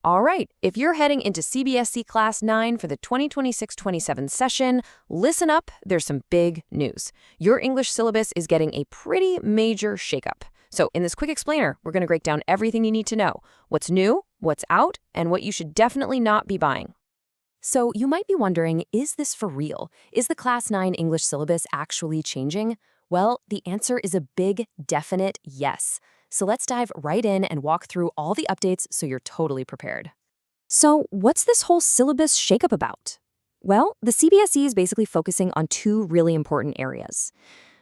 All right, if you're heading into CBSE Class 9 for the 2026-27 session, listen up, there's some big news. Your English syllabus is getting a pretty major shakeup. So in this quick explainer, we're going to break down everything you need to know, what's new, what's out, and what you should definitely not be buying. So you might be wondering, is this for real? Is the Class 9 English syllabus actually changing? Well, the answer is a big, definite yes. So let's dive right in and walk through all the updates so you're totally prepared. So what's this whole syllabus shakeup about? Well, the CBSE is basically focusing on two really important areas.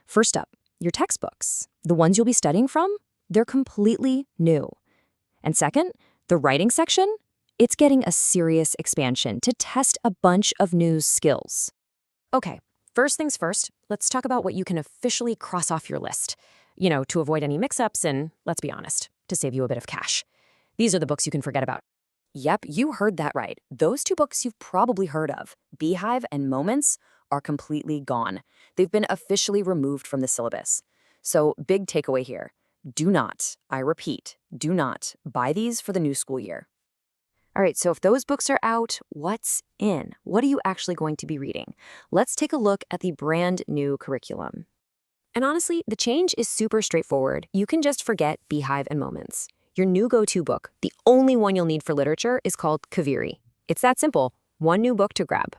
First up, your textbooks. The ones you'll be studying from, they're completely new. And second, the writing section, it's getting a serious expansion to test a bunch of new skills. Okay, first things first, let's talk about what you can officially cross off your list. To avoid any mix-ups and, let's be honest, to save you a bit of cash. These are the books you can forget about. Yep, you heard that right. Those two books you've probably heard of, Beehive and Moments, are completely gone. They've been officially removed from the syllabus. So, big takeaway here. Do not, I repeat, do not buy these for the new school year. All right, so if those books are out, what's in? What are you actually going to be reading? Let's take a look at the brand new curriculum. And honestly, the change is super straightforward. You can just forget Beehive and Moments. Your new go-to book, the only one you'll need for literature, is called Kaveri. It's that simple, one new book to grab.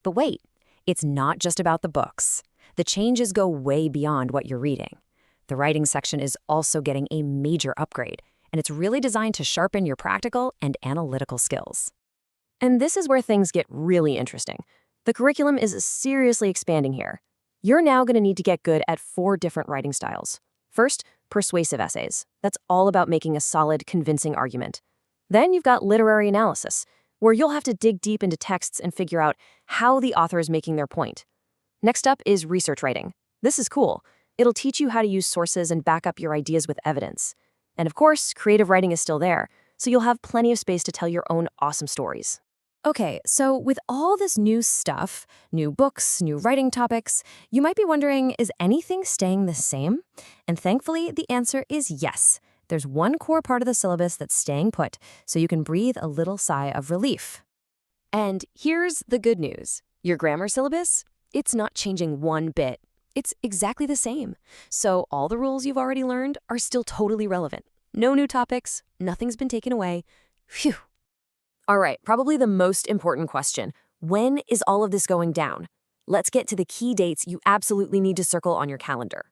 But wait, it's not just about the books. The changes go way beyond what you're reading. The writing section is also getting a major upgrade, and it's really designed to sharpen your practical and analytical skills. And this is where things get really interesting. The curriculum is seriously expanding here. You're now going to need to get good at 4 different writing styles. First, persuasive essays. That's all about making a solid, convincing argument. Then you've got literary analysis, where you'll have to dig deep into texts and figure out how the author is making their point. Next up is research writing. This is cool. It'll teach you how to use sources and back up your ideas with evidence. And of course, creative writing is still there, so you'll have plenty of space to tell your own awesome stories. Okay, so with all this new stuff, new books, new writing topics, you might be wondering, is anything staying the same? And thankfully, the answer is yes. There's one core part of the syllabus that's staying put, so you can breathe a little sigh of relief. And here's the good news. Your grammar syllabus, it's not changing one bit. It's exactly the same. So all the rules you've already learned are still totally relevant. No new topics, nothing's been taken away. Phew. All right, probably the most important question. When is all of this going down? Let's get to the key dates you absolutely need to circle on your calendar.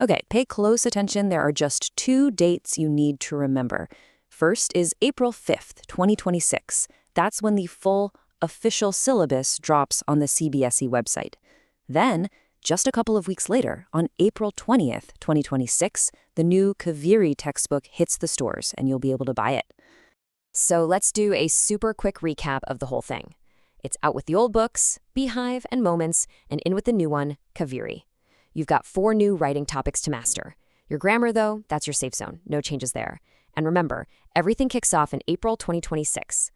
Okay, pay close attention. There are just 2 dates you need to remember. First is April 5th, 2026. That's when the full official syllabus drops on the CBSE website. Then, just a couple of weeks later, on April 20th, 2026, the new Kaveri textbook hits the stores and you'll be able to buy it. So let's do a super quick recap of the whole thing. It's out with the old books, Beehive and Moments, and in with the new one, Kaveri. You've got 4 new writing topics to master. Your grammar, though, that's your safe zone. No changes there. And remember, everything kicks off in April 2026.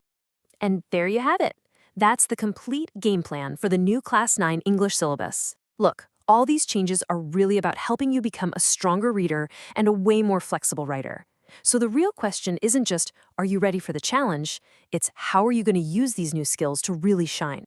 And there you have it. That's the complete game plan for the new Class 9 English syllabus. Look, all these changes are really about helping you become a stronger reader and a way more flexible writer. So the real question isn't just, are you ready for the challenge? It's how are you going to use these new skills to really shine?